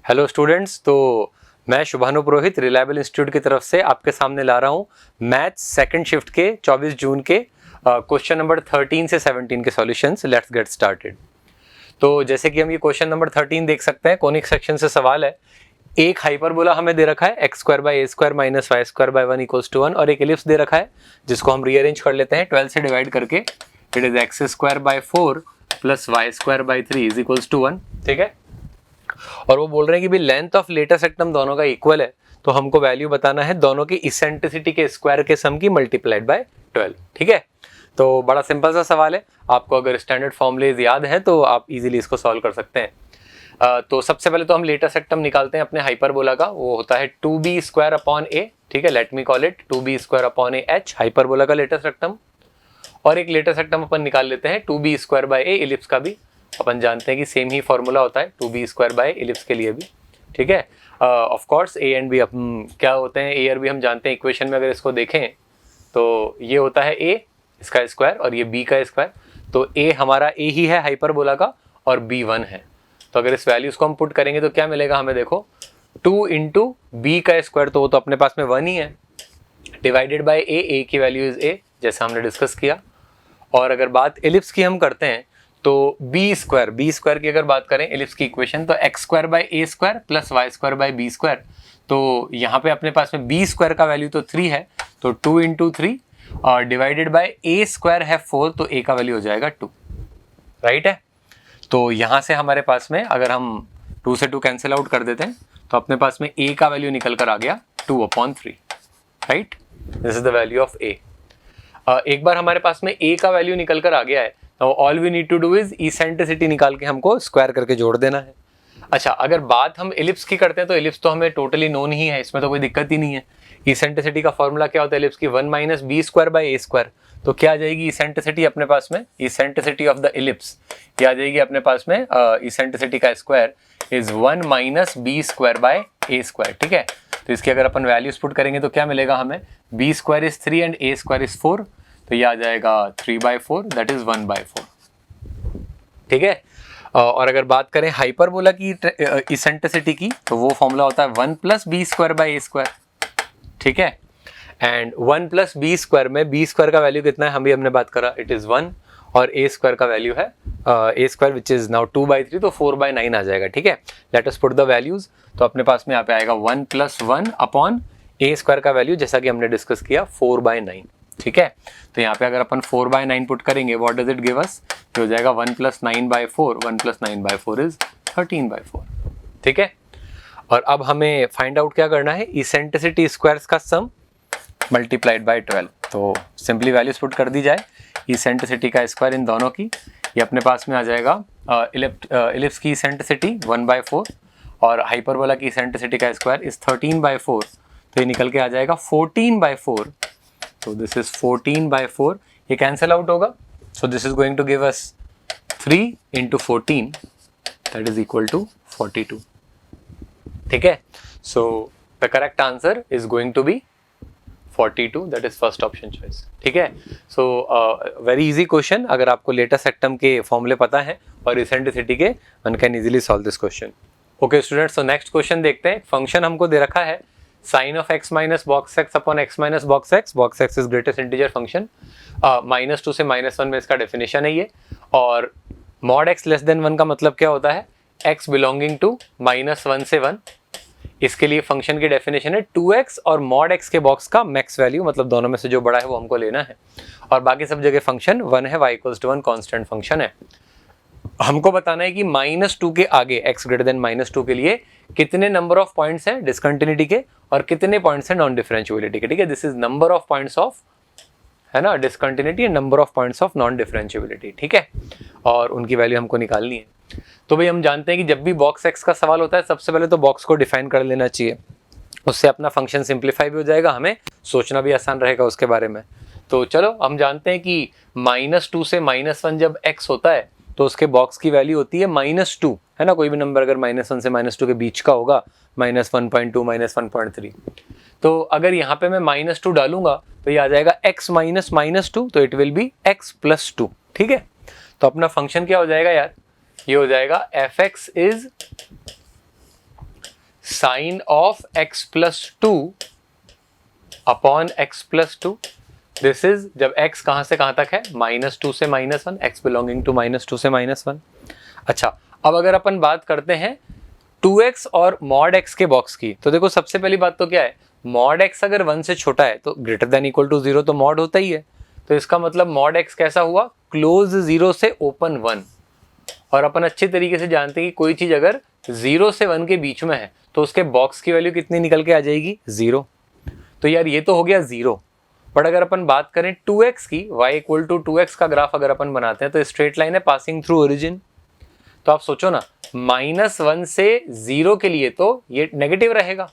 Hello students, तो मैं शुभानु पुरोहित reliable institute की तरफ से आपके सामने ला रहा हूँ मैथ्स सेकंड शिफ्ट के 24 जून के क्वेश्चन नंबर 13 से 17 के सॉल्यूशंस। Let's get started. तो जैसे कि हम ये क्वेश्चन नंबर 13 देख सकते हैं, कोनिक सेक्शन से सवाल है। एक हाइपरबोला हमें दे रखा है x² - a² - 1 = 1 और एक एलिप्स दे रखा है जिसको हम रीअरेंज कर लेते हैं 12 से डिवाइड करके। It is x² + y² 3 = 1। ठीक है, और वो बोल रहे हैं कि भी लेंथ ऑफ लेटर सेक्टम दोनों का इक्वल है, तो हमको वैल्यू बताना है दोनों की इसेंट्रिसिटी के स्क्वायर के सम की मल्टीप्लाइड बाय 12। ठीक है, तो बड़ा सिंपल सा सवाल है। आपको अगर स्टैंडर्ड फॉर्मूलेज याद है तो आप इजीली इसको सॉल्व कर सकते हैं। तो सबसे पहले तो हम लेटर सेक्टम निकालते हैं अपने हाइपरबोला का। वो होता है 2b² a। ठीक है, let me call it 2b² a h, hyperbola का लेटर सेक्टम। और एक लेटर सेक्टम अपन निकाल लेते हैं 2b² a इलिप्स का भी। अपन जानते हैं कि सेम ही फॉर्मूला होता है 2b² a इलिप्स के लिए भी। ठीक है, of course a and b क्या होते हैं, a और b हम जानते हैं। इक्वेशन में अगर इसको देखें तो ये होता है a इसका स्क्वायर और ये b का स्क्वायर। तो a हमारा a ही है हाइपरबोला का और b 1 है। तो अगर इस वैल्यूज को हम पुट करेंगे तो क्या मिलेगा हमें, देखो 2 × b का स्क्वायर, तो वो तो अपने पास में 1 ही है, डिवाइडेड बाय a की वैल्यू इज a जैसा हमने डिस्कस किया। और अगर बात एलिप्स की हम करते हैं तो b² की अगर बात करें एलिप्स की इक्वेशन, तो x² / a² + y² / b²। तो यहाँ पे अपने पास में b² का वैल्यू तो 3 है, तो 2 × 3 और डिवाइडेड बाय a² है 4, तो a का वैल्यू हो जाएगा 2। राइट है, तो यहाँ से हमारे पास में अगर हम 2 से 2 कैंसिल आउट कर देते हैं तो अपने पास में a का वैल्यू निकल कर आ गया 2/3। Right, this is the value of a। एक बार हमारे पास में a का वैल्यू निकल कर आ गया है, तो all we need to do is eccentricity निकाल के हमको स्क्वायर करके जोड़ देना है। अच्छा, अगर बात हम एलिप्स की करते हैं तो एलिप्स तो हमें टोटली नोन ही है, इसमें तो कोई दिक्कत ही नहीं है। इसेंट्रिसिटी का फॉर्मूला क्या होता है एलिप्स की, 1 - b² / a²। तो क्या आ जाएगी इसेंट्रिसिटी अपने पास में, इसेंट्रिसिटी ऑफ द एलिप्स क्या आ जाएगी अपने पास में, इसेंट्रिसिटी का स्क्वायर इज 1 - b² / a²। ठीक है, तो इसकी अगर अपन वैल्यूज पुट करेंगे तो क्या मिलेगा हमें, b² is 3 and a² is 4, तो ये आ जाएगा 3/4 दैट इज 1/4। ठीक है, और अगर बात करें हाइपरबोला की इसेंट्रिसिटी की तो वो फॉर्मूला होता है 1 + b² / a²। ठीक है, एंड 1 + b² में b² का वैल्यू कितना है हमने बात करा, इट इज 1, और a² का वैल्यू है a² विच इज नाउ 2/3, तो 4/9 आ जाएगा। ठीक है, let us put the values. तो अपने पास में यहाँ पे आएगा 1 + 1 a² का वैल्यू जैसा कि हमने डिस्कस किया 4/9। ठीक है, तो यहाँ पे अगर अपन 4/9 पुट करेंगे, व्हाट डज इट गिव अस, हो जाएगा 1 + 9/4, 1 + 9/4 इज 13/4। ठीक है, और अब हमें फाइंड आउट क्या करना है, इसेंट्रिसिटी स्क्वायर्स का सम मल्टीप्लाइड बाय 12। तो सिंपली वैल्यूज पुट कर दी जाए, इसेंट्रिसिटी का स्क्वायर इन दोनों की, ये अपने पास में आ जाएगा इलिप्स की इसेंट्रिसिटी 1/4 और हाइपरबोला की इसेंट्रिसिटी का स्क्वायर इज 13/4, तो ये निकल के आ जाएगा 14/4। तो दिस इज 14/4, ये कैंसिल आउट होगा, so this is going to give us 3 × 14 that is equal to 42। ठीक है, so the correct answer is going to be 42, that is first option choice. ठीक है, सो वेरी इजी क्वेश्चन। अगर आपको letter सेक्टम के फॉर्मूले पता है और इसेंट्रिसिटी के, one can easily solve this question. Okay students, तो नेक्स्ट क्वेश्चन देखते हैं। फंक्शन हमको दे रखा है sin of x - box x upon x - box x is greatest integer function। -2 से -1 में इसका डेफिनेशन है ये। और mod x less than 1 का मतलब क्या होता है, x belonging to -1 से 1। इसके लिए फंक्शन की डेफिनेशन है 2x और mod x के बॉक्स का मैक्स वैल्यू, मतलब दोनों में से जो बड़ा है वो हमको लेना है। और बाकी सब जगह फंक्शन 1 है, y = 1 कांस्टेंट फंक्शन है। हमको बताना है कि -2 के आगे x > -2 के लिए कितने नंबर ऑफ पॉइंट्स हैं डिसकंटिन्यूटी के और कितने पॉइंट्स हैं नॉन डिफरेंशिएबिलिटी के। ठीक है, this is number of points of, है ना, discontinuity and number of points of non differentiability. ठीक है, और उनकी वैल्यू हमको निकालनी है। तो भाई हम जानते हैं कि जब भी बॉक्स x का सवाल होता है सबसे पहले तो बॉक्स को डिफाइन कर लेना चाहिए, उससे अपना फंक्शन सिंप्लीफाई भी हो जाएगा, हमें सोचना भी आसान रहेगा उसके बारे में। तो चलो हम जानते हैं कि -2 से -1 जब x होता है तो उसके बॉक्स की वैल्यू होती है -2, है ना। कोई भी नंबर अगर -1 से -2 के बीच का होगा, -1.2 -1.3, तो अगर यहाँ पे मैं -2 डालूंगा तो ये आ जाएगा x - -2, तो इट विल बी x + 2। ठीक है, तो अपना फंक्शन क्या हो जाएगा यार, ये हो जाएगा f(x) is sine of x plus two upon x plus two. This is जब x कहां से कहां तक है, -2 से -1, x बिलोंगिंग टू -2 से -1। अच्छा, अब अगर अपन बात करते हैं 2x और मॉड x के बॉक्स की, तो देखो सबसे पहली बात तो क्या है, मॉड x अगर 1 से छोटा है तो ग्रेटर देन इक्वल टू 0 तो मॉड होता ही है। तो इसका मतलब मॉड x कैसा हुआ, क्लोज 0 से ओपन 1। और अपन अच्छे तरीके से जानते हैं कि कोई चीज अगर 0 से 1 के बीच में है तो उसके बॉक्स की वैल्यू कितनी निकल के आ जाएगी, 0। तो यार ये तो हो गया 0। बट अगर अपन बात करें 2x की, y इक्वल टू 2x का ग्राफ अगर अपन बनाते हैं तो स्ट्रेट लाइन है पासिंग थ्रू ओरिजिन। तो आप सोचो ना, -1 से 0 के लिए तो ये नेगेटिव रहेगा,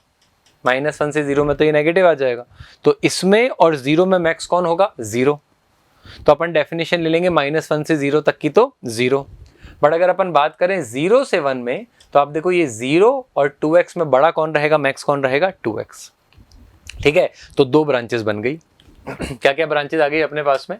-1 से 0 में तो ये नेगेटिव आ जाएगा। तो इसमें और 0 में मैक्स कौन होगा, 0। तो अपन डेफिनेशन ले लेंगे -1 से 0 तक की तो 0। बट अगर अपन बात करें 0 से 1 में, तो आप देखो ये 0 और 2x में बड़ा कौन रहेगा, मैक्स कौन रहेगा, 2x। ठीक है, तो 2 ब्रांचेस बन गई। क्या क्या ब्रांचेस आ गई अपने पास में,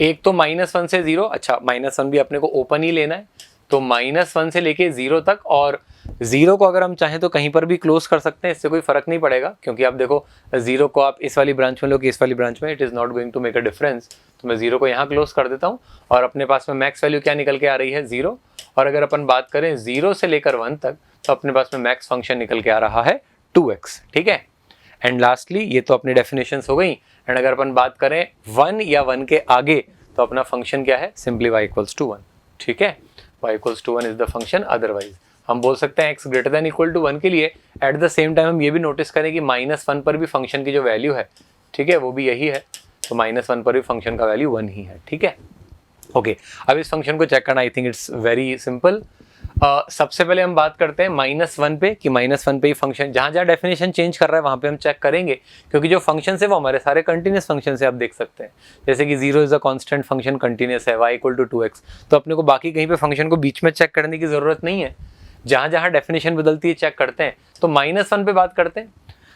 एक तो -1 से 0, अच्छा -1 भी अपने को ओपन ही लेना है, तो -1 से लेके 0 तक। और 0 को अगर हम चाहें तो कहीं पर भी क्लोज कर सकते हैं, इससे कोई फर्क नहीं पड़ेगा, क्योंकि आप देखो 0 को आप इस वाली ब्रांच में लो कि इस वाली ब्रांच में, it is not going to make a difference. तो मैं 0 को यहाँ क्लोज कर देता हूँ और अपने पास में मैक्स वैल्यू क्या निकल के आ रही है, 0। और अगर अपन बात करें 0 से लेकर 1 तक, तो अपने पास में मैक्स फंक्शन निकल के आ रहा है 2x। ठीक है, एंड लास्टली ये तो अपनी डेफिनेशंस हो गई। एंड अगर अपन बात करें 1 या 1 के आगे, तो अपना फंक्शन क्या है, सिंपली y इक्वल्स टू 1। ठीक है, y equals to 1 is the function. Otherwise हम बोल सकते हैं x greater than equal to 1 के लिए। एट द सेम टाइम हम ये भी नोटिस करें कि -1 पर भी फंक्शन की जो वैल्यू है, ठीक है, वो भी यही है। तो -1 पर भी फंक्शन का वैल्यू 1 ही है। ठीक है, ओके। अब इस फंक्शन को चेक करना, I think it's very simple. सबसे पहले हम बात करते हैं -1 पे, कि -1 पे ही फंक्शन जहाँ जहाँ डेफिनेशन चेंज कर रहा है वहाँ पे हम चेक करेंगे, क्योंकि जो फंक्शन है वो हमारे सारे कंटिन्यूस फंक्शन से आप देख सकते हैं। जैसे कि 0 is a constant function, continuous है, y इक्वल टू 2x। तो अपने को बाकी कहीं पे फंक्शन को बीच में चेक करने की जरूरत नहीं है, जहाँ जहाँ डेफिनेशन बदलती है चेक करते हैं। तो -1 पे बात करते हैं,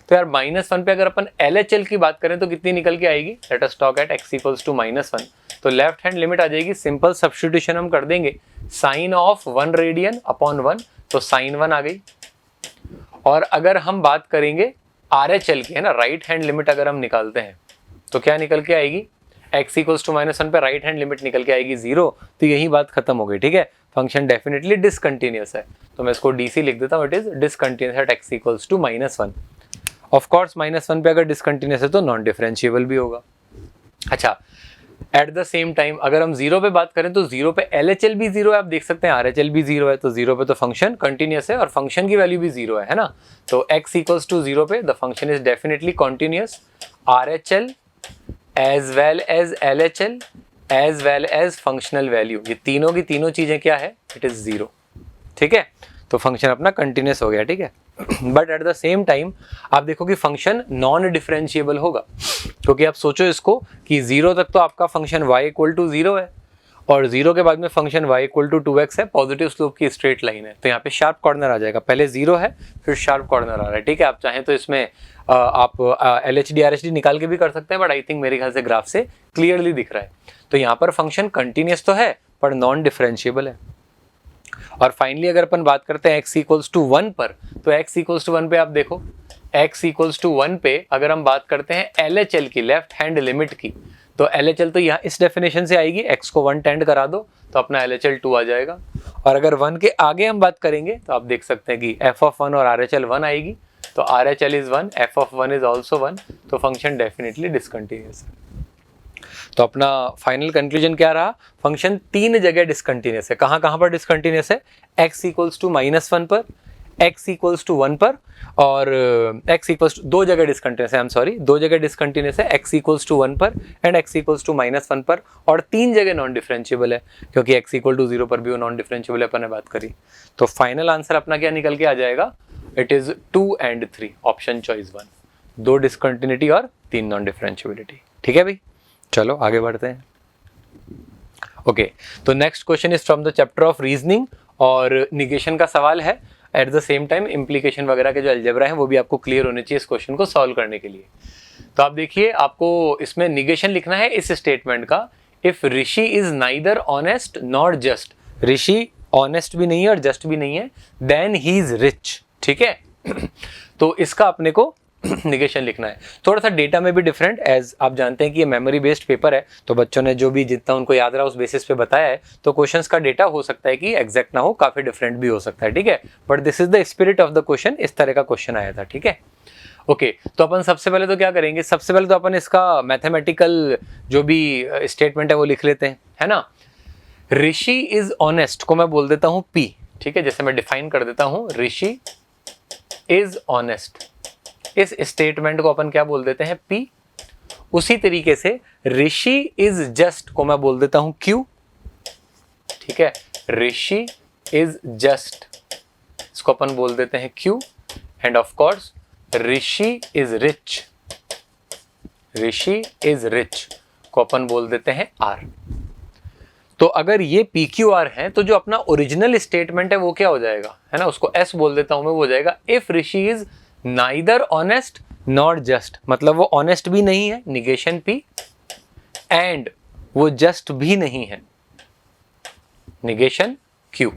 तो यार -1 पे अगर अपन LHL की बात करें तो कितनी निकल के आएगी, let us talk at x equals to -1। तो लेफ्ट हैंड लिमिट आ जाएगी, सिंपल सब्स्टिट्यूशन हम कर देंगे, साइन ऑफ 1 रेडियन अपॉन 1, तो साइन 1 आ गई। और अगर हम बात करेंगे RHL की, है ना, राइट हैंड लिमिट अगर हम निकालते हैं तो क्या निकल के आएगी, x इक्वल्स टू -1 पे राइट हैंड लिमिट निकल के आएगी 0। तो यही बात खत्म हो गई। ठीक है, फंक्शन डेफिनेटली डिसकंटिन्यूअस है, तो मैं इसको DC लिख देता हूँ, it is discontinuous at x equals to -1। Of course -1 पे अगर डिसकंटिन्यूअस है तो नॉन डिफरेंशिएबल भी होगा। अच्छा, एट द सेम टाइम अगर हम 0 पे बात करें तो 0 पे LHL भी 0 है, आप देख सकते हैं RHL भी 0 है। तो 0 पे तो फंक्शन कंटिन्यूअस है और फंक्शन की वैल्यू भी 0 है ना। तो x इक्वल्स टू 0 पे the function is definitely continuous. RHL as well as LHL as well as functional value, ये तीनों की तीनों चीजें क्या है, इट इज 0। ठीक है, तो फंक्शन अपना कंटिन्यूअस हो गया। ठीक है, but at the same time आप देखो कि फंक्शन नॉन डिफरेंशिएबल होगा, क्योंकि आप सोचो इसको कि 0 तक तो आपका फंक्शन y इक्वल टू 0 है और 0 के बाद में function y equal to 2x है, पॉजिटिव स्लोप की स्ट्रेट लाइन है। तो यहाँ पे शार्प कॉर्नर आ जाएगा, पहले 0 है फिर शार्प कॉर्नर आ रहा है। ठीक है, आप चाहें तो इसमें आप LHD RHD निकाल के भी कर सकते हैं, बट आई थिंक मेरे ख्याल से ग्राफ से क्लियरली दिख रहा है। तो यहाँ पर फंक्शन कंटिन्यूअस तो है पर नॉन डिफरेंशिएबल है। और फाइनली अगर अपन बात करते हैं x इक्वल्स टू 1 पर, तो x इक्वल्स टू 1 पे आप देखो, x इक्वल्स टू 1 पे अगर हम बात करते हैं LHL की, लेफ्ट हैंड लिमिट की, तो LHL तो यहाँ इस डेफिनेशन से आएगी, x को 1 टेंड करा दो तो अपना LHL 2 आ जाएगा। और अगर 1 के आगे हम बात करेंगे तो आप देख सकते हैं कि f(1) और RHL 1 आएगी, तो RHL is 1, f(1) is also 1, तो फंक्शन डेफिनेटली डिसकंटिन्यूअस है। तो अपना फाइनल कंक्लूजन क्या रहा, फंक्शन 3 जगह डिसकंटिन्यूअस है। कहाँ कहाँ पर डिसकंटिन्यूअस है, x इक्वल्स टू -1 पर, x इक्वल्स टू 1 पर, और x इक्वल्स टू 2 जगह डिसकंटिन्यूअस है, आई एम सॉरी, 2 जगह डिसकंटिन्यूअस है, x इक्वल्स टू 1 पर एंड x इक्वल्स टू -1 पर, और 3 जगह नॉन डिफरेंशिएबल है, क्योंकि x इक्वल टू 0 पर भी वो नॉन डिफरेंशिएबल है, अपन ने बात करी। तो फाइनल आंसर अपना क्या निकल के आ जाएगा, it is 2 and 3, option choice 1, 2 discontinuity और 3 नॉन डिफरेंशिएबिलिटी। ठीक है भाई, चलो आगे बढ़ते हैं। ओके, तो next question is from the chapter of reasoning, और निगेशन का सवाल है। At the same time implication वगैरह के जो अलजेब्रा है वो भी आपको क्लियर होने चाहिए इस क्वेश्चन को सॉल्व करने के लिए। तो आप देखिए, आपको इसमें निगेशन लिखना है इस स्टेटमेंट का, if Rishi is neither honest not just, Rishi honest भी नहीं है और जस्ट भी नहीं है, देन ही इज रिच। ठीक है, तो इसका अपने को निगेशन लिखना है। थोड़ा सा डेटा में भी डिफरेंट, एज आप जानते हैं कि ये मेमोरी बेस्ड पेपर है, तो बच्चों ने जो भी जितना उनको याद रहा उस बेसिस पे बताया है, तो क्वेश्चंस का डेटा हो सकता है कि एग्जैक्ट ना हो, काफी डिफरेंट भी हो सकता है, ठीक है, but this is the spirit of the question, इस तरह का क्वेश्चन आया था, ठीक है। ओके, तो अपन सबसे पहले तो क्या करेंगे, सबसे पहले तो अपन इसका मैथमेटिकल जो भी स्टेटमेंट है वो लिख लेते हैं, है ना। ऋषि इज ऑनेस्ट को मैं बोल देता हूं P, ठीक है, जैसे मैं डिफाइन कर देता हूं, ऋषि इज ऑनेस्ट, इस स्टेटमेंट को अपन क्या बोल देते हैं P। उसी तरीके से ऋषि इज जस्ट को मैं बोल देता हूं Q, ठीक है, ऋषि इज जस्ट इसको अपन बोल देते हैं Q। End of course Rishi is rich, Rishi is rich को अपन बोल देते हैं R। तो अगर ये PQR है तो जो अपना ओरिजिनल स्टेटमेंट है वो क्या हो जाएगा, है ना, उसको S बोल देता हूं मैं, वो हो जाएगा if Rishi is neither honest not just, मतलब वो ऑनेस्ट भी नहीं है, निगेशन P, एंड वो जस्ट भी नहीं है, निगेशन Q।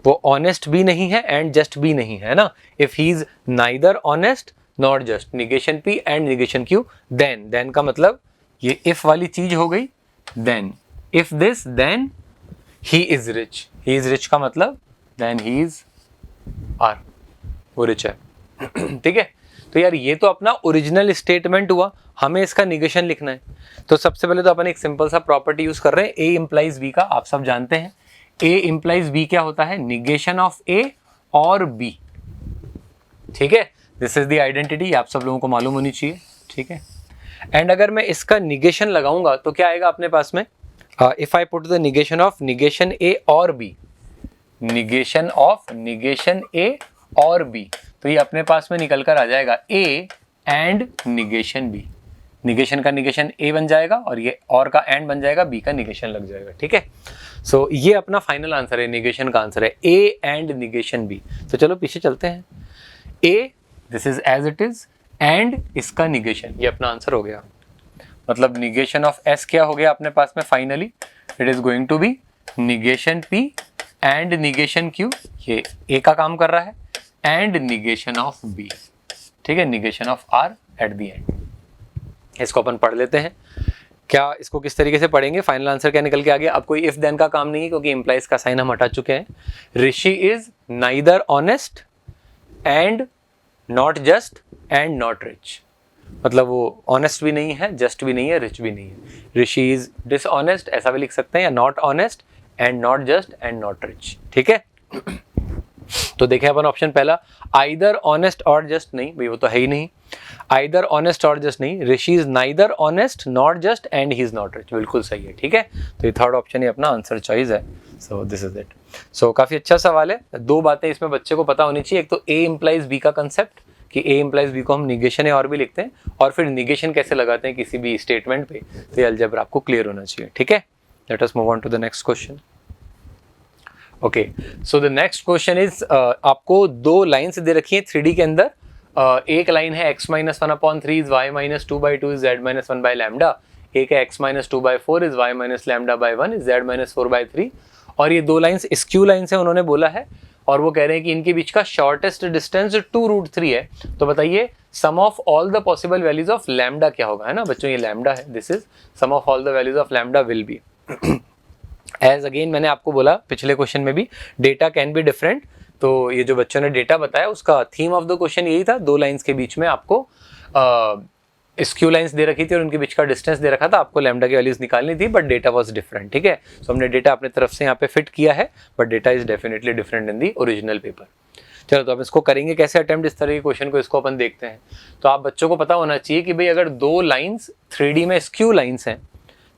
वो ऑनेस्ट भी नहीं है एंड जस्ट भी नहीं है ना, if he is neither honest not just, negation P and negation Q। Then का मतलब ये इफ वाली चीज हो गई, then if this then he is rich, he is rich का मतलब देन ही इज R, वो रिच है, ठीक है। तो यार ये तो अपना ओरिजिनल स्टेटमेंट हुआ, हमें इसका निगेशन लिखना है। तो सबसे पहले तो अपन एक सिंपल सा प्रॉपर्टी यूज कर रहे हैं, A इंप्लाइज B का, आप सब जानते हैं A इंप्लाइज B क्या होता है, निगेशन ऑफ A और B, ठीक है, दिस इज द आइडेंटिटी, आप सब लोगों को मालूम होनी चाहिए, ठीक है। एंड अगर मैं इसका निगेशन लगाऊंगा तो क्या आएगा अपने पास में, if I put the negation of negation A और B, negation of negation A और B, तो ये अपने पास में निकल कर आ जाएगा A and negation B, negation का निगेशन A बन जाएगा और ये और का एंड बन जाएगा, B का निगेशन लग जाएगा, ठीक है। सो ये अपना फाइनल आंसर है, निगेशन का आंसर है A एंड निगेशन B। तो चलो पीछे चलते हैं, A this is as it is and इसका निगेशन, ये अपना आंसर हो गया, मतलब निगेशन ऑफ S क्या हो गया अपने पास में finally, it is going to be negation P and negation Q, ये A का काम कर रहा है, एंड निगेशन ऑफ B, ठीक है, negation of R at the end. इसको अपन पढ़ लेते हैं, क्या इसको किस तरीके से पढ़ेंगे, फाइनल आंसर क्या निकल के आ गया। अब कोई इफ देन का काम नहीं है क्योंकि इंप्लाइज का साइन हम हटा चुके हैं। Rishi is neither honest and not just and not rich, मतलब वो ऑनेस्ट भी नहीं है, जस्ट भी नहीं है, रिच भी नहीं है। ऋषि इज डिसऑनेस्ट ऐसा भी लिख सकते हैं, या not honest and not just and not rich, ठीक है। तो देखें अपन ऑप्शन पहला, आइदर ऑनेस्ट और जस्ट, नहीं भाई वो तो है ही नहीं, आइदर ऑनेस्ट और जस्ट नहीं, Rishi is neither honest not just and he is not rich, बिल्कुल सही है, ठीक है। तो ये थर्ड ऑप्शन ही अपना आंसर चॉइस है, सो दिस इज इट। सो काफी अच्छा सवाल है, दो बातें इसमें बच्चे को पता होनी चाहिए, एक तो A इंप्लाइज B का कंसेप्ट कि A इंप्लाइज B को हम निगेशन है और भी लिखते हैं, और फिर निगेशन कैसे लगाते हैं किसी भी स्टेटमेंट पे, तो ये अलजेब्रा आपको क्लियर होना चाहिए, ठीक है। Let us move on to the next question. Okay, so the next question is, आपको दो लाइन्स दे रखी है 3D के अंदर, एक लाइन है x-1/3 is y-2/2 is z-1/λ, एक है x-2/4 is y-λ/1 is z-4/3, और ये दो लाइन्स स्क्यू लाइन्स है उन्होंने बोला है, और वो कह रहे हैं कि इनके बीच का शॉर्टेस्ट डिस्टेंस 2√3 है। तो बताइए sum of all the possible values of lambda क्या होगा, है ना बच्चों, ये लैम्डा है, this is sum of all the values of lambda will be as again मैंने आपको बोला पिछले क्वेश्चन में भी, डेटा कैन बी डिफरेंट। तो ये जो बच्चों ने डेटा बताया उसका थीम ऑफ द क्वेश्चन यही था, दो लाइंस के बीच में आपको स्क्यू लाइंस दे रखी थी और उनके बीच का डिस्टेंस दे रखा था, आपको लैम्डा की वैल्यूज निकालनी थी, बट डेटा वाज डिफरेंट, ठीक है। सो हमने डेटा अपनी तरफ से यहाँ पे फिट किया है, but data is definitely different in the original paper. चलो तो अब इसको करेंगे कैसे अटेम्प्ट, इस तरह के क्वेश्चन को, इसको अपन देखते हैं। तो आप बच्चों को पता होना चाहिए कि भाई अगर दो लाइंस 3D में स्क्यू लाइंस हैं,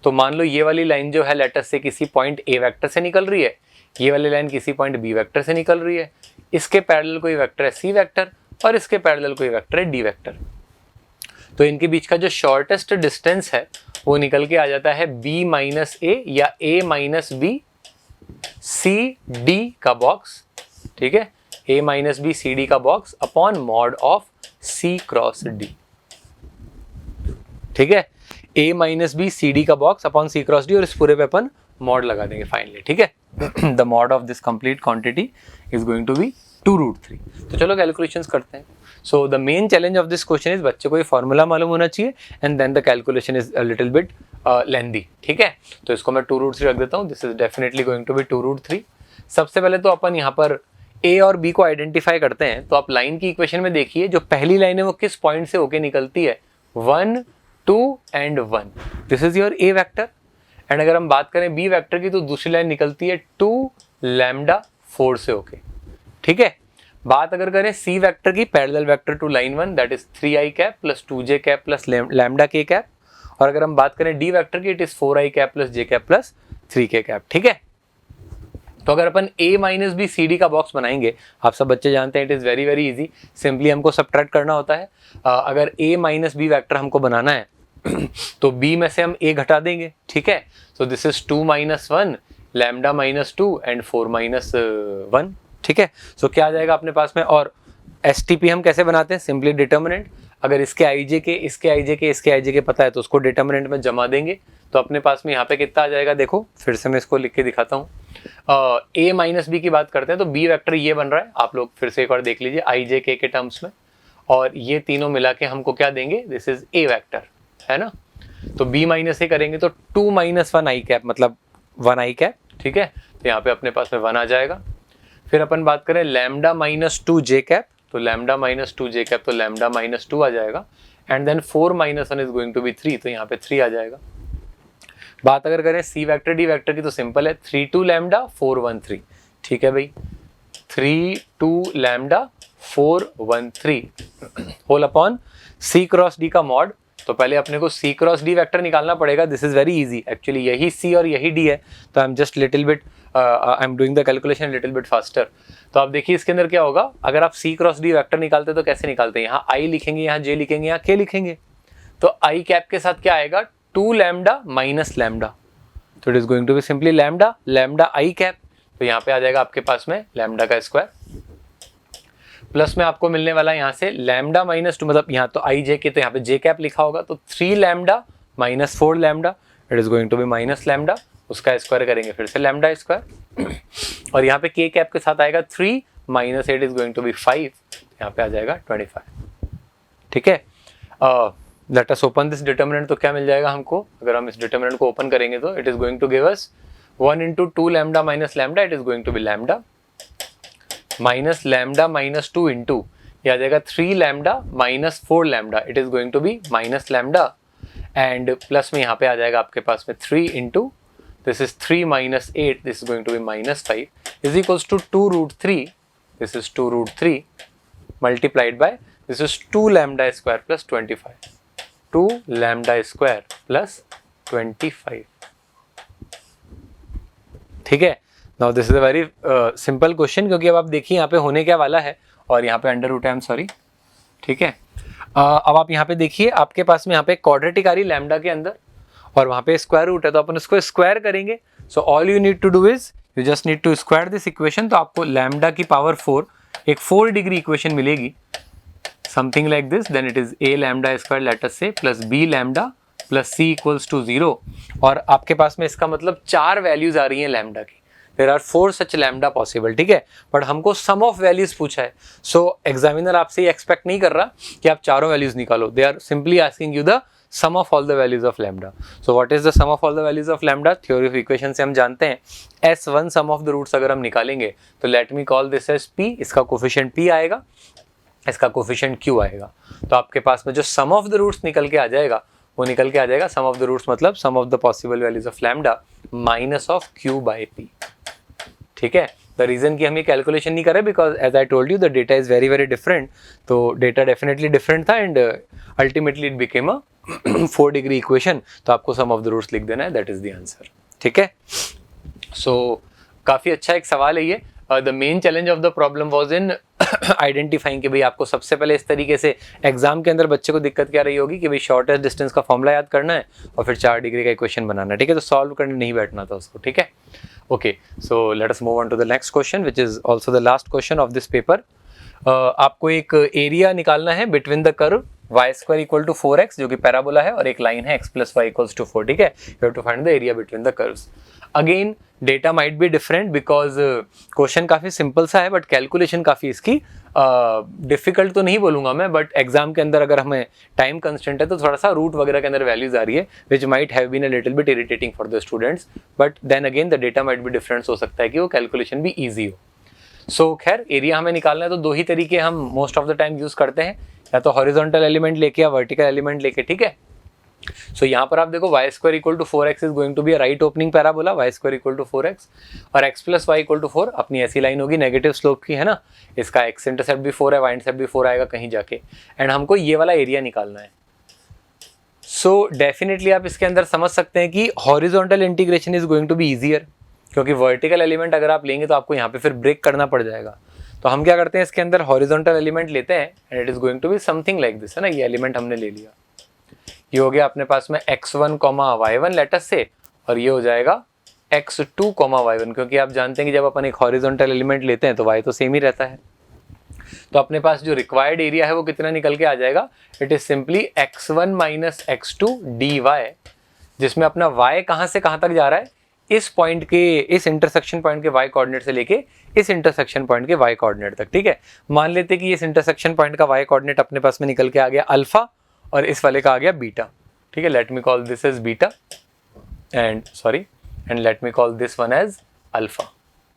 तो मान लो ये वाली लाइन जो है लेटर से किसी पॉइंट A वेक्टर से निकल रही है, ये वाली लाइन किसी पॉइंट B वेक्टर से निकल रही है, इसके पैरेलल कोई वेक्टर है C वेक्टर और इसके पैरेलल कोई वेक्टर है D वेक्टर। तो इनके बीच का जो शॉर्टेस्ट डिस्टेंस है वो निकल के आ जाता है B-A या A-B CD का बॉक्स, ठीक है, A-B CD का box upon mod of C cross D, ठीक है, A-B CD का box upon C cross D, और इस पूरे पे अपन मॉड लगा देंगे फाइनली, ठीक है। The mod of this complete quantity is going to be 2√3। तो चलो कैलकुलेशंस करते हैं। So the main challenge of this question is बच्चे को ये फॉर्मूला मालूम होना चाहिए and then the calculation is a little bit lengthy, ठीक है। तो इसको मैं 2√3 रख देता हूँ। This is definitely going to be 2√3। सबसे पहले तो अपन यहाँ पर ए और बी को आइडेंटिफाई करते हैं। तो आप लाइन की इक्वेशन में देखिए, जो पहली लाइन है वो किस पॉइंट से होके निकलती है, 1, 2 and 1। This is your A vector. And अगर हम बात करें बी वेक्टर की, तो दूसरी लाइन निकलती है 2 लैम्डा 4 से होके, ठीक है। बात अगर करें सी वेक्टर की, parallel vector to line 1, that is 3i cap plus 2j cap plus lambda k cap. और अगर हम बात करें डी वेक्टर की, it is 4i cap plus j cap plus 3k cap, ठीक है। तो अगर अपन a minus B C D का बॉक्स बनाएंगे, आप सब बच्चे जानते हैं it is very very easy, simply हमको सब्ट्रैक्ट करना होता है। अगर a माइनस बी वैक्टर हमको बनाना है तो b में से हम a घटा देंगे, ठीक है। सो this is 2 minus 1 lambda minus 2 and 4 minus 1, ठीक है। सो क्या आ जाएगा अपने पास में। और STP हम कैसे बनाते हैं, सिंपली डिटर्मिनेंट। अगर इसके IJ के, इसके IJ के, इसके IJ के पता है तो उसको डिटर्मिनेंट में जमा देंगे। तो अपने पास में यहाँ पे कितना आ जाएगा, देखो फिर से मैं इसको लिख के दिखाता हूँ। a माइनस बी की बात करते हैं तो b वेक्टर ये बन रहा है, आप लोग फिर से एक बार देख लीजिए IJ के टर्म्स में। और ये तीनों मिला के हमको क्या देंगे, दिस इज a वेक्टर, है ना। तो b माइनस ए करेंगे तो 2 माइनस 1 i कैप मतलब 1 i कैप, ठीक है। तो यहाँ पे अपने पास में 1 आ जाएगा। फिर अपन बात करें लैम्डा माइनस 2 j कैप, तो लैम्डा माइनस 2 j कैप तो लैम्डा माइनस 2 आ जाएगा। And then 4 minus 1 is going to be 3, तो यहाँ पे 3 आ जाएगा। बात अगर करें सी वेक्टर डी वेक्टर की, तो सिंपल है 3 2 लैम्डा 4 1 3, ठीक है भाई। 3 2 लैम्डा 4 1 3 होल अपॉन सी क्रॉस डी का मॉड। तो पहले अपने को सी क्रॉस डी वेक्टर निकालना पड़ेगा। This is very easy, actually यही सी और यही डी है। तो I am just little bit I am doing the calculation little bit faster. तो आप देखिए इसके अंदर क्या होगा, अगर आप सी क्रॉस डी वेक्टर निकालते तो कैसे निकालते हैं, यहाँ आई लिखेंगे, यहाँ जे लिखेंगे, यहाँ के लिखेंगे। तो आई कैप के साथ क्या आएगा, 2 लैम्डा माइनस लैम्डा, तो it is going to be simply lambda lambda I cap. तो यहाँ पे आ जाएगा आपके पास में लैम्डा का स्क्वायर, प्लस में आपको मिलने वाला है यहाँ से लैम्डा माइनस 2, मतलब यहाँ तो आई जे के, तो यहाँ पे जे कैप लिखा होगा, तो 3 lambda minus 4 lambda, it is going to be minus lambda, उसका स्क्वायर करेंगे फिर से लैम्डा स्क्वायर। और यहाँ पे के कैप के साथ आएगा 3 minus 8 is going to be 5, यहाँ पे आ जाएगा 25, ठीक है। Let us open this determinant. तो क्या मिल जाएगा हमको, अगर हम इस डिटर्मिनेंट को ओपन करेंगे तो it is going to give us 1 into 2 lambda minus lambda, it is going to be lambda minus lambda minus 2 into ये आ जाएगा 3 lambda minus 4 lambda, it is going to be minus lambda. And plus में यहाँ पे आ जाएगा आपके पास में 3 into this is 3 minus 8, this is going to be minus 5 is equals to 2√3, this is 2√3 multiplied by this is 2 lambda square plus 25, 2 lambda square plus 25, ठीक है। Now this is a very simple question, क्योंकि अब आप देखिए यहाँ पे होने क्या वाला है, और यहाँ पे अंडर रूट है, आई एम सॉरी, ठीक है। अब आप यहाँ पे देखिए आपके पास में यहाँ पे क्वाड्रेटिक आ रही लैम्डा के अंदर, और वहाँ पे स्क्वायर रूट है, तो अपन इसको स्क्वायर करेंगे। So all you need to do is you just need to square this equation. तो आपको लैम्डा की पावर 4 एक 4 डिग्री इक्वेशन मिलेगी, something like this. Then it is a lambda square let us say plus b lambda plus c equals to 0। और आपके पास में इसका मतलब 4 वैल्यूज आ रही हैं लैम्डा की। There are 4 such lambda possible, ठीक है। बट हमको सम ऑफ वैल्यूज पूछा है, सो एग्जामिनर आपसे ये एक्सपेक्ट नहीं कर रहा कि आप चारों वैल्यूज निकालो। They are simply asking you the sum of all the values of lambda. So what is the sum of all the values of lambda, theory of equation से हम जानते हैं S1 some of the roots अगर हम निकालेंगे तो let me call this as P, इसका coefficient P आएगा, इसका कोफिशिएंट Q आएगा। तो आपके पास में जो सम ऑफ द रूट्स निकल के आ जाएगा वो निकल के आ जाएगा सम ऑफ द रूट्स मतलब sum of the possible values of lambda minus of Q by P, ठीक है। द रीजन कि हम ये कैलकुलेशन नहीं कर रहे because as I told you the data is very very different. तो डेटा डेफिनेटली डिफरेंट था and ultimately it became a 4 degree equation. तो आपको सम ऑफ द रूट्स लिख देना है, दैट इज द आंसर, ठीक है। सो काफी अच्छा एक सवाल है ये। The main challenge of the problem was in identifying कि भाई आपको सबसे पहले इस तरीके से एग्जाम के अंदर बच्चे को दिक्कत क्या रही होगी कि भाई शॉर्टेस्ट डिस्टेंस का फॉर्मूला याद करना है और फिर 4 डिग्री का इक्वेशन बनाना है, ठीक है। तो सॉल्व करने नहीं बैठना था उसको, ठीक है। Okay, so let us move on to the next question which is also the last question of this paper. आपको एक एरिया निकालना है between the curve y square equal to 4x जो कि पैराबोला है और एक लाइन है x plus y equals to 4, ठीक है। You have to find the area between the curves. Again data might be different because question काफ़ी simple सा है बट कैलकुलेशन काफ़ी इसकी डिफिकल्ट तो नहीं बोलूँगा मैं, बट एग्जाम के अंदर अगर हमें टाइम कंस्टेंट है तो थोड़ा सा रूट वगैरह के अंदर वैल्यूज आ रही है which might have been a little bit irritating for the students, but then again the data might be different, हो सकता है कि वो कैलकुलेशन भी ईजी हो। सो खैर एरिया हमें निकालना है तो दो ही तरीके हम most of the time use करते हैं, या तो हॉरिजॉन्टल एलिमेंट लेके या वर्टिकल एलिमेंट लेके, ठीक है। सो यहाँ पर आप देखो y square equal to 4x is going to be a right opening parabola, y square equal to 4x और x plus y equal to 4 अपनी ऐसी लाइन होगी नेगेटिव स्लोप की, है ना। इसका x इंटरसेप्ट भी 4 है, y इंटरसेप्ट भी 4 आएगा कहीं जाके, एंड हमको ये वाला एरिया निकालना है। सो डेफिनेटली आप इसके अंदर समझ सकते हैं कि horizontal integration is going to be easier, क्योंकि वर्टिकल एलिमेंट अगर आप लेंगे तो आपको यहाँ पे फिर ब्रेक करना पड़ जाएगा। तो हम क्या करते हैं, इसके अंदर हॉरिजॉन्टल एलिमेंट लेते हैं and it is going to be something like this, है ना। ये एलिमेंट हमने ले लिया, ये हो गया अपने पास में x1, y1 लेटस से, और ये हो जाएगा x2, y1, क्योंकि आप जानते हैं कि जब अपन एक हॉरिजॉन्टल एलिमेंट लेते हैं तो y तो सेम ही रहता है। तो अपने पास जो रिक्वायर्ड एरिया है वो कितना निकल के आ जाएगा, it is simply x1 minus x2 dy, जिसमें अपना y कहाँ से कहाँ तक जा रहा है, इस पॉइंट के, इस इंटरसेक्शन पॉइंट के y कोऑर्डिनेट से लेके इस इंटरसेक्शन पॉइंट के y कोऑर्डिनेट तक, ठीक है। मान लेते कि इस इंटरसेक्शन पॉइंट का y कोऑर्डिनेट अपने पास में निकल के आ गया अल्फा और इस वाले का आ गया बीटा, ठीक है। Let me call this as beta and let me call this one as alpha,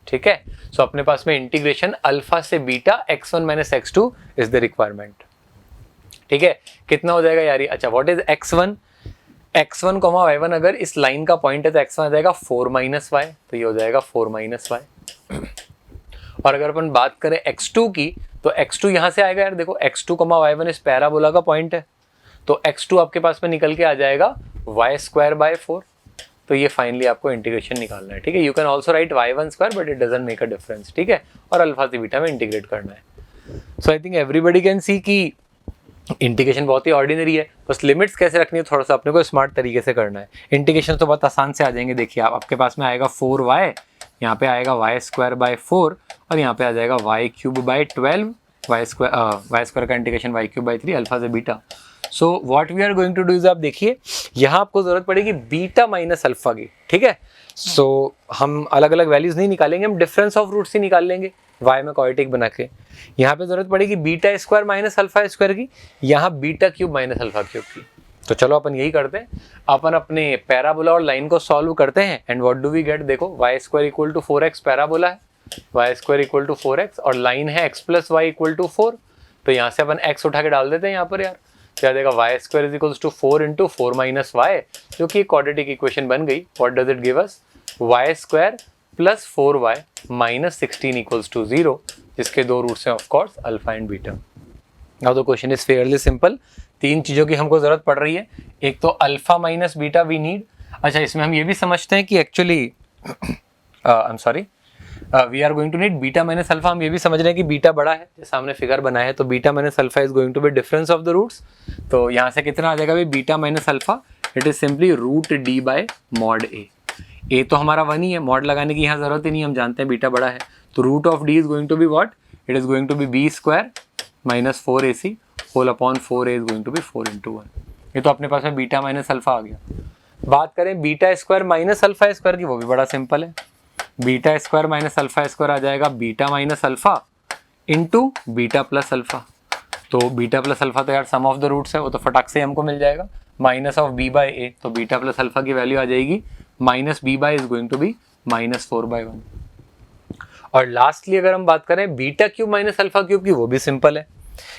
ठीक है। सो अपने पास में इंटीग्रेशन अल्फा से beta x1 minus x2 is the requirement, ठीक है। कितना हो जाएगा यार, अच्छा व्हाट इज x1 y1 अगर इस लाइन का पॉइंट है तो x1 आ जाएगा 4 माइनस वाई, तो ये हो जाएगा 4 माइनस वाई। और अगर अपन बात करें x2 की तो x2 यहाँ से आएगा यार, देखो x2 y1 इस पैराबोला का पॉइंट है, तो x2 आपके पास में निकल के आ जाएगा y स्क्वायर बाय 4। तो ये फाइनली आपको इंटीग्रेशन निकालना है, ठीक है। You can also right y1 square but it doesn't make a difference, ठीक है। और अल्फा से बीटा में इंटीग्रेट करना है। So I think everybody can see कि इंटीग्रेशन बहुत ही ऑर्डिनरी है, बस लिमिट्स कैसे रखनी है थोड़ा सा अपने को स्मार्ट तरीके से करना है। इंटीग्रेशन तो बहुत आसान से आ जाएंगे, देखिए आप, आपके पास में आएगा 4y, यहाँ पे आएगा y स्क्वायर बाय 4 और यहाँ पे आ जाएगा y cube by 12, y square का integration y cube by 3 alpha से beta. So what we are going to do is, आप देखिए यहाँ आपको जरूरत पड़ेगी बीटा माइनस अल्फा की, ठीक है। सो हम अलग अलग वैल्यूज नहीं निकालेंगे, हम डिफरेंस ऑफ रूट्स ही निकाल लेंगे y में क्वाड्रेटिक बना के। यहाँ पे जरूरत पड़ेगी beta square minus alpha square की, यहाँ beta cube minus alpha cube की। तो चलो अपन यही करते हैं, अपन अपने पैराबोला और लाइन को सॉल्व करते हैं and what do we get, देखो y square equal to 4x parabola है, y square equal to 4x और लाइन है x plus y equal to 4। तो यहाँ से अपन x उठा के डाल देते हैं यहाँ पर यार, क्या देगा y square is equal to 4 into 4 minus y, जो कि क्वाड्रेटिक इक्वेशन बन गई। What does it give us, y square plus 4y minus 16 equals to 0, जिसके दो रूट्स हैं of course alpha and beta. Now the question is fairly simple, तीन चीज़ों की हमको ज़रूरत पड़ रही है, एक तो alpha minus beta we need. अच्छा इसमें हम ये भी समझते हैं कि actually I am sorry we are going to need beta minus alpha, हम ये भी समझ रहे हैं कि बीटा बड़ा है, सामने फिगर बनाया है, तो beta minus alpha is going to be difference of the roots. तो यहाँ से कितना आ जाएगा भाई, beta minus alpha it is simply root D by mod A तो हमारा 1 ही है, मॉड लगाने की यहाँ जरूरत ही नहीं, हम जानते हैं बीटा बड़ा है। तो root of D is going to be what, it is going to be b square minus 4ac whole upon 4a is going to be 4 into 1। ये तो अपने पास में बीटा माइनस अल्फा आ गया। बात करें beta square minus alpha square की, वो भी बड़ा सिंपल है, beta square minus alpha square आ जाएगा beta minus alpha into beta plus alpha. तो बीटा प्लस अल्फा तो यार सम ऑफ द रूट्स है, वो तो फटाक से हमको मिल जाएगा, माइनस ऑफ बी बाई ए, तो बीटा प्लस अल्फा की वैल्यू आ जाएगी minus b by is going to be minus 4/1। और लास्टली अगर हम बात करें beta cube minus alpha cube की, वो भी सिंपल है,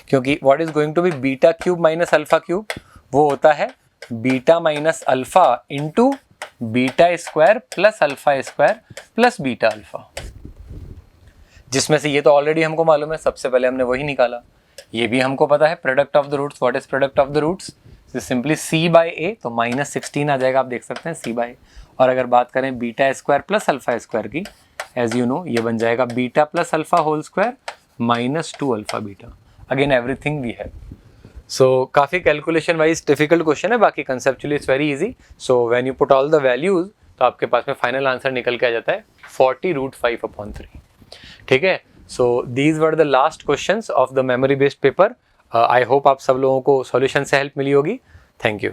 क्योंकि what is going to be beta cube minus alpha cube, वो होता है beta minus alpha into beta square plus alpha square plus beta alpha, जिसमें से ये तो ऑलरेडी हमको मालूम है, सबसे पहले हमने वही निकाला। ये भी हमको पता है product of the roots, what is product of the roots, simply c by ए, तो माइनस 16 आ जाएगा, आप देख सकते हैं c बाई। और अगर बात करें beta square plus alpha square की, एज यू नो ये बन जाएगा beta plus alpha whole square minus 2 alpha beta. Again everything we have. So काफ़ी कैलकुलेशन वाइज डिफिकल्ट क्वेश्चन है, बाकी conceptually it's very easy. So when you put all the values तो आपके पास में फाइनल आंसर निकल के आ जाता है 40√5/3, ठीक है। So these were the last questions of the memory based paper. I hope आप सब लोगों को सॉल्यूशन से हेल्प मिली होगी। Thank you.